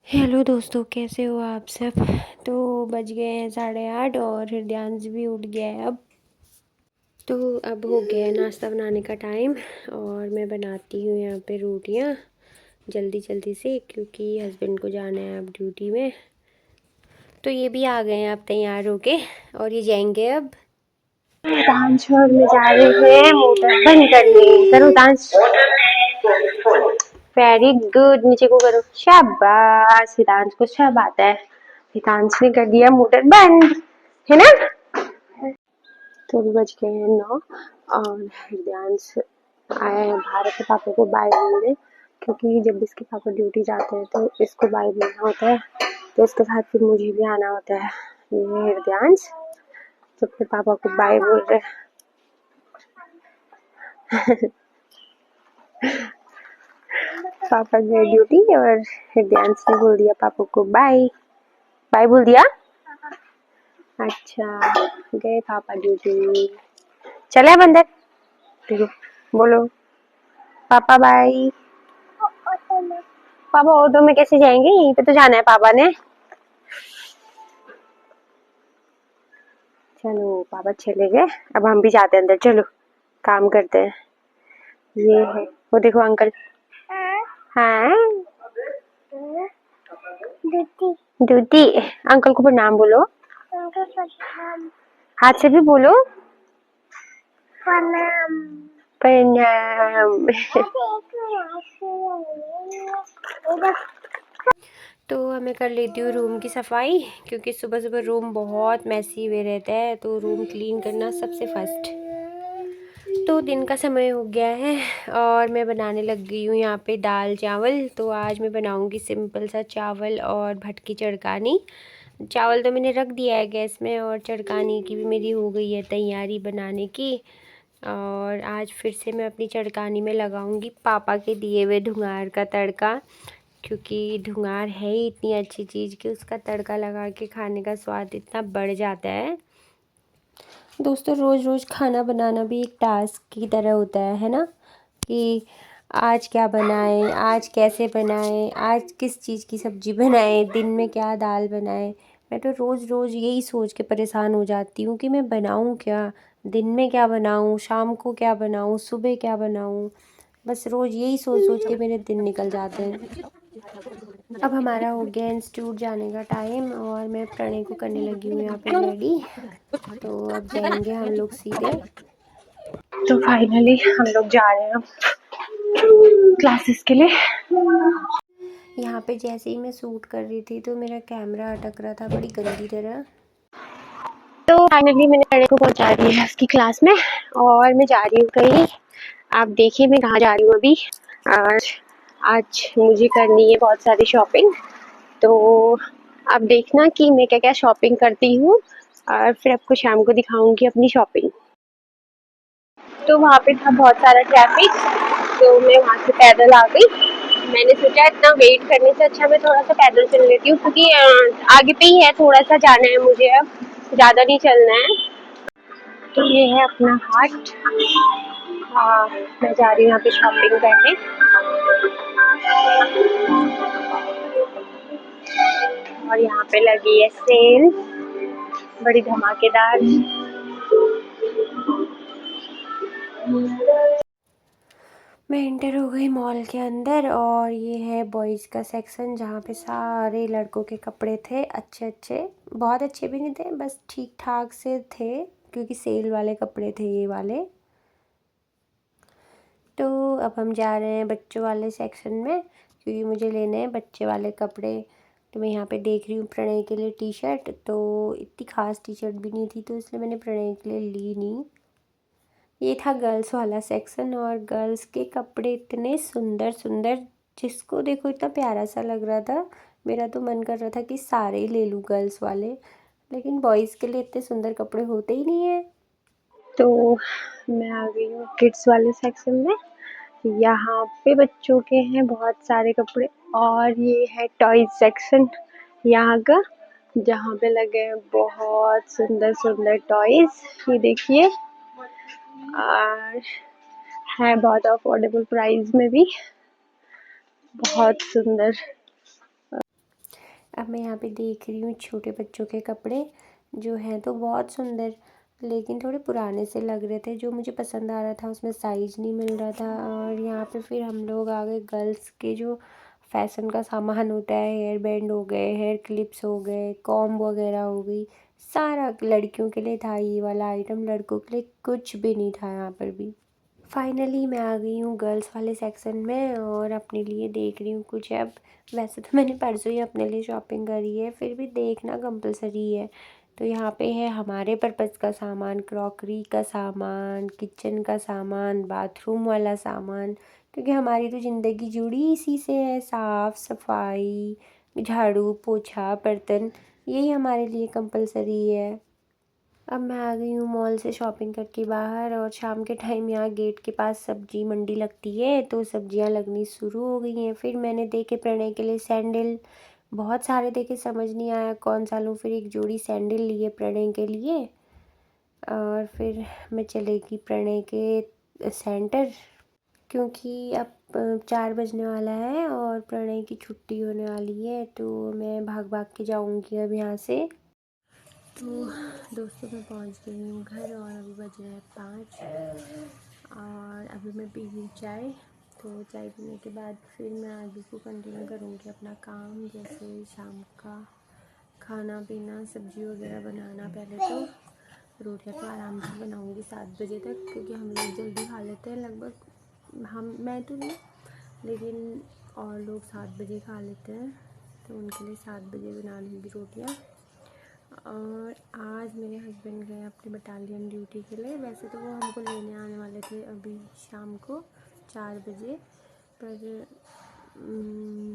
Hello दोस्तों, कैसे हो आप सब। तो बज गए हैं 8:30 और हृदयांश भी उठ गया है अब। तो अब हो गया है नाश्ता बनाने का टाइम और मैं बनाती हूँ यहाँ पे रोटियाँ जल्दी जल्दी से, क्योंकि हस्बैंड को जाना है अब ड्यूटी में। तो ये भी आ गए हैं अब तैयार होके और ये जाएंगे अब। डांस में जा रहे हैं मोटर बंद करने। करो डांस। वेरी गुड, नीचे को करो। शाबाश, हितांश को सब आता है। हितांश ने कर दिया मोटर बंद, है ना। तो अभी बज गए हैं 9 और हितांश आया है बाहर अपने पापा को बाय बोलने, क्योंकि जब इसके पापा ड्यूटी जाते हैं तो इसको बाय बोलना होता है, तो इसके साथ फिर मुझे भी आना होता है। ये हितांश तो अपने पापा को बाय बोल रहे हैं। पापा गए ड्यूटी और हितांश ने बोल दिया पापा को बाय। बाय बोल दिया। अच्छा, गए पापा ड्यूटी। चले अब अंदर। देखो, बोलो पापा बाय। पापा ऑटो में कैसे जाएंगे, यहीं पे तो जाना है पापा ने। चलो पापा चले गए, अब हम भी जाते हैं अंदर। चलो काम करते हैं। ये है वो, देखो अंकल। हाँ, ड्यूटी। अंकल को प्रणाम बोलो। हाथ से भी बोलो प्रणाम। प्रणाम। तो मैं कर लेती हूँ रूम की सफाई, क्योंकि सुबह सुबह रूम बहुत मैसी हुए रहता है, तो रूम क्लीन करना सबसे फर्स्ट। तो दिन का समय हो गया है और मैं बनाने लग गई हूँ यहाँ पे दाल चावल। तो आज मैं बनाऊँगी सिंपल सा चावल और भटकी चड़कानी। चावल तो मैंने रख दिया है गैस में और चड़कानी की भी मेरी हो गई है तैयारी बनाने की। और आज फिर से मैं अपनी चड़कानी में लगाऊंगी पापा के दिए हुए धुंगार का तड़का, क्योंकि धुंगार है ही इतनी अच्छी चीज़ कि उसका तड़का लगा के खाने का स्वाद इतना बढ़ जाता है। दोस्तों, रोज़ रोज़ खाना बनाना भी एक टास्क की तरह होता है ना, कि आज क्या बनाएं, आज कैसे बनाएं, आज किस चीज़ की सब्ज़ी बनाएं, दिन में क्या दाल बनाएं। मैं तो रोज़ रोज़ यही सोच के परेशान हो जाती हूँ कि मैं बनाऊँ क्या, दिन में क्या बनाऊँ, शाम को क्या बनाऊँ, सुबह क्या बनाऊँ। बस रोज़ यही सोच सोच के मेरे दिन निकल जाते हैं। अब हमारा हो गया इंस्टीट्यूट जाने का टाइम और मैं प्रणय को करने लगी हूँ यहाँ पे रेडी। तो अब जाएंगे हम लोग सीधे। तो फाइनली हम लोग जा रहे हैं क्लासेस के लिए। यहाँ पे जैसे ही मैं शूट कर रही थी तो मेरा कैमरा अटक रहा था बड़ी गंदी तरह। तो फाइनली मैंने प्रणय को पहुँचा दिया है उसकी क्लास में और मैं जा रही हूँ कहीं। आप देखिए मैं कहाँ जा रही हूँ अभी। आज मुझे करनी है बहुत सारी शॉपिंग, तो आप देखना कि मैं क्या क्या शॉपिंग करती हूँ और फिर आपको शाम को दिखाऊंगी अपनी शॉपिंग। तो वहाँ पे था बहुत सारा ट्रैफिक, तो मैं वहाँ से पैदल आ गई। मैंने सोचा इतना वेट करने से अच्छा मैं थोड़ा सा पैदल चल लेती हूँ, क्योंकि आगे पे ही है, थोड़ा सा जाना है मुझे, अब ज़्यादा नहीं चलना है। तो ये है अपना हाट। हाँ, मैं जा रही हूँ यहाँ पे शॉपिंग करने। और यहाँ पे लगी है सेल बड़ी धमाकेदार। मैं एंटर हो गई मॉल के अंदर और ये है बॉयज़ का सेक्शन, जहाँ पे सारे लड़कों के कपड़े थे। अच्छे अच्छे, बहुत अच्छे भी नहीं थे, बस ठीक ठाक से थे, क्योंकि सेल वाले कपड़े थे ये वाले। तो अब हम जा रहे हैं बच्चों वाले सेक्शन में, क्योंकि मुझे लेने हैं बच्चे वाले कपड़े। तो मैं यहाँ पे देख रही हूँ प्रणय के लिए टी शर्ट, तो इतनी ख़ास टी शर्ट भी नहीं थी, तो इसलिए मैंने प्रणय के लिए ली नहीं। ये था गर्ल्स वाला सेक्शन और गर्ल्स के कपड़े इतने सुंदर सुंदर, जिसको देखो इतना प्यारा सा लग रहा था। मेरा तो मन कर रहा था कि सारे ही ले लूँ गर्ल्स वाले, लेकिन बॉयज़ के लिए इतने सुंदर कपड़े होते ही नहीं है। तो मैं आ गई हूँ किड्स वाले सेक्शन में। यहाँ पे बच्चों के हैं बहुत सारे कपड़े और ये है टॉयज सेक्शन यहाँ का, जहाँ पे लगे हैं बहुत सुंदर सुंदर टॉयज। ये देखिए, और है बहुत अफोर्डेबल प्राइस में भी, बहुत सुंदर। अब मैं यहाँ पे देख रही हूँ छोटे बच्चों के कपड़े, जो हैं तो बहुत सुंदर, लेकिन थोड़े पुराने से लग रहे थे। जो मुझे पसंद आ रहा था उसमें साइज़ नहीं मिल रहा था। और यहाँ पे फिर हम लोग आ गए गर्ल्स के जो फैशन का सामान होता है, हेयर बैंड हो गए, हेयर क्लिप्स हो गए, कॉम्ब वगैरह हो गई, सारा लड़कियों के लिए था ये वाला आइटम। लड़कों के लिए कुछ भी नहीं था यहाँ पर भी। फाइनली मैं आ गई हूँ गर्ल्स वाले सेक्शन में और अपने लिए देख रही हूँ कुछ। अब वैसे तो मैंने परसों ही अपने लिए शॉपिंग करी है, फिर भी देखना कंपलसरी है। तो यहाँ पे है हमारे पर्पज़ का सामान, क्रॉकरी का सामान, किचन का सामान, बाथरूम वाला सामान, क्योंकि हमारी तो ज़िंदगी जुड़ी इसी से है। साफ़ सफाई, झाड़ू पोछा, बर्तन, यही हमारे लिए कंपलसरी है। अब मैं आ गई हूँ मॉल से शॉपिंग करके बाहर, और शाम के टाइम यहाँ गेट के पास सब्जी मंडी लगती है, तो सब्जियाँ लगनी शुरू हो गई हैं। फिर मैंने देखे प्रणय के लिए सैंडल, बहुत सारे देखे, समझ नहीं आया कौन सा लूँ। फिर एक जोड़ी सैंडल लिए प्रणय के लिए, और फिर मैं चलेगी प्रणय के सेंटर, क्योंकि अब 4 बजने वाला है और प्रणय की छुट्टी होने वाली है, तो मैं भाग भाग के जाऊँगी अब यहाँ से। तो दोस्तों मैं पहुंच गई हूँ घर, और अभी बज रहे हैं 5, और अभी मैं पी रही चाय। तो चाय पीने के बाद फिर मैं आगे को कंटिन्यू करूँगी अपना काम, जैसे शाम का खाना पीना, सब्ज़ी वगैरह बनाना। पहले तो रोटियां तो आराम से बनाऊँगी 7 बजे तक, क्योंकि हम लोग जल्दी खा लेते हैं लगभग। मैं तो नहीं, लेकिन और लोग 7 बजे खा लेते हैं, तो उनके लिए 7 बजे बना लूँगी रोटियाँ। और आज मेरे हस्बैंड गए अपने बटालियन ड्यूटी के लिए। वैसे तो वो हमको लेने आने वाले थे अभी शाम को 4 बजे, पर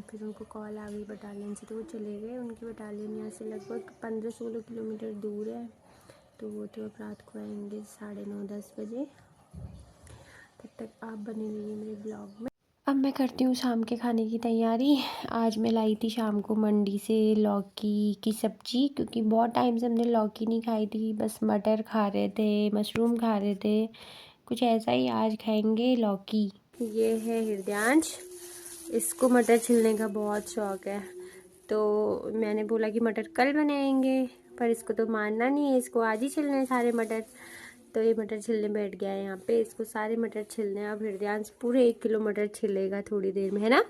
फिर उनको कॉल आ गई बटालियन से, तो वो चले गए। उनकी बटालियन यहाँ से लगभग 15-16 किलोमीटर दूर है, तो वो तो अब रात को आएंगे 9:30-10 बजे। तब तक आप बने रहिए मेरे ब्लॉग में। अब मैं करती हूँ शाम के खाने की तैयारी। आज मैं लाई थी शाम को मंडी से लौकी की सब्ज़ी, क्योंकि बहुत टाइम से हमने लौकी नहीं खाई थी, बस मटर खा रहे थे, मशरूम खा रहे थे, कुछ ऐसा ही आज खाएंगे लौकी। ये है हृदयांश, इसको मटर छिलने का बहुत शौक़ है, तो मैंने बोला कि मटर कल बनाएंगे, पर इसको तो मानना नहीं है, इसको आज ही छिलने हैं सारे मटर। तो ये मटर छिलने बैठ गया है यहाँ पे, इसको सारे मटर छिलने हैं। अब हृदयांश पूरे 1 किलो मटर छिलेगा थोड़ी देर में, है ना?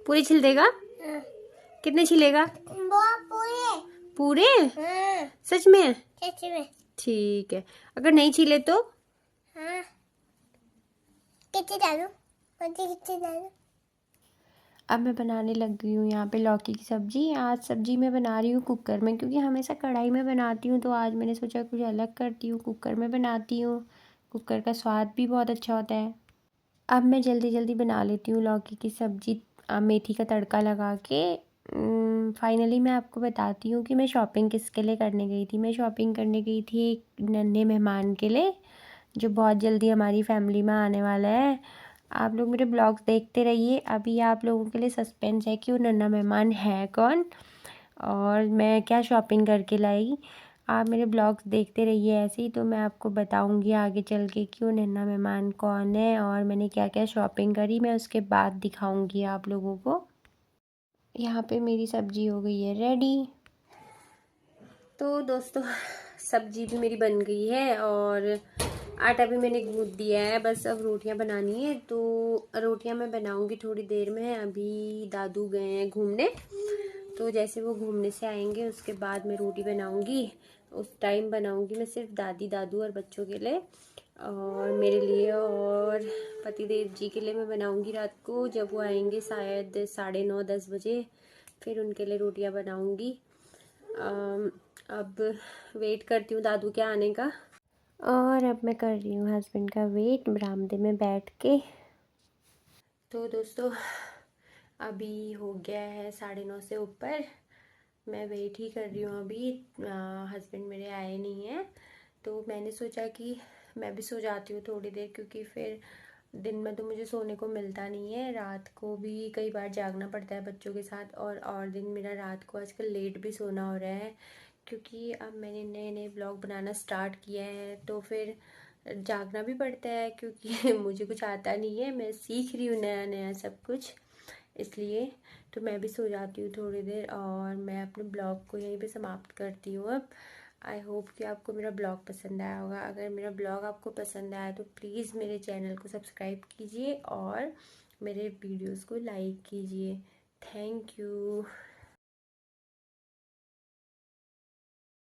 पूरे छिल देगा? कितने छिलेगा? पूरे पूरे? सच में? सच में। ठीक है, अगर नहीं छिले तो? हाँ। कितने डालूं? कितने डालूं? अब मैं बनाने लग गई हूँ यहाँ पे लौकी की सब्ज़ी। आज सब्ज़ी मैं बना रही हूँ कुकर में, क्योंकि हमेशा कढ़ाई में बनाती हूँ, तो आज मैंने सोचा कुछ अलग करती हूँ, कुकर में बनाती हूँ। कुकर का स्वाद भी बहुत अच्छा होता है। अब मैं जल्दी जल्दी बना लेती हूँ लौकी की सब्ज़ी, मेथी का तड़का लगा के। फाइनली मैं आपको बताती हूँ कि मैं शॉपिंग किसके लिए करने गई थी। मैं शॉपिंग करने गई थी एक नन्हे मेहमान के लिए, जो बहुत जल्दी हमारी फैमिली में आने वाला है। आप लोग मेरे ब्लॉग्स देखते रहिए, अभी आप लोगों के लिए सस्पेंस है कि वो नन्हा मेहमान है कौन और मैं क्या शॉपिंग करके लाई। आप मेरे ब्लॉग्स देखते रहिए ऐसे ही, तो मैं आपको बताऊंगी आगे चल के कि वो नन्हा मेहमान कौन है और मैंने क्या क्या शॉपिंग करी, मैं उसके बाद दिखाऊंगी आप लोगों को। यहाँ पे मेरी सब्ज़ी हो गई है रेडी। तो दोस्तों सब्ज़ी भी मेरी बन गई है और आटा भी मैंने गूँथ दिया है, बस अब रोटियां बनानी है। तो रोटियां मैं बनाऊंगी थोड़ी देर में। अभी दादू गए हैं घूमने, तो जैसे वो घूमने से आएंगे उसके बाद मैं रोटी बनाऊंगी। उस टाइम बनाऊंगी मैं सिर्फ दादी दादू और बच्चों के लिए, और मेरे लिए और पतिदेव जी के लिए मैं बनाऊंगी रात को, जब वो आएंगे शायद 9:30-10 बजे, फिर उनके लिए रोटियां बनाऊंगी। अब वेट करती हूँ दादू के आने का, और अब मैं कर रही हूँ हस्बैंड का वेट बरामदे में बैठ के। तो दोस्तों अभी हो गया है 9:30 से ऊपर, मैं वेट ही कर रही हूँ अभी। हस्बैंड मेरे आए नहीं हैं, तो मैंने सोचा कि मैं भी सो जाती हूँ थोड़ी देर, क्योंकि फिर दिन में तो मुझे सोने को मिलता नहीं है, रात को भी कई बार जागना पड़ता है बच्चों के साथ। और दिन मेरा रात को आजकल लेट भी सोना हो रहा है, क्योंकि अब मैंने नए नए ब्लॉग बनाना स्टार्ट किया है, तो फिर जागना भी पड़ता है, क्योंकि मुझे कुछ आता नहीं है, मैं सीख रही हूँ नया नया सब कुछ। इसलिए तो मैं भी सो जाती हूँ थोड़ी देर और मैं अपने ब्लॉग को यहीं पे समाप्त करती हूँ अब। आई होप कि आपको मेरा ब्लॉग पसंद आया होगा। अगर मेरा ब्लॉग आपको पसंद आया तो प्लीज़ मेरे चैनल को सब्सक्राइब कीजिए और मेरे वीडियोस को लाइक कीजिए। Thank you.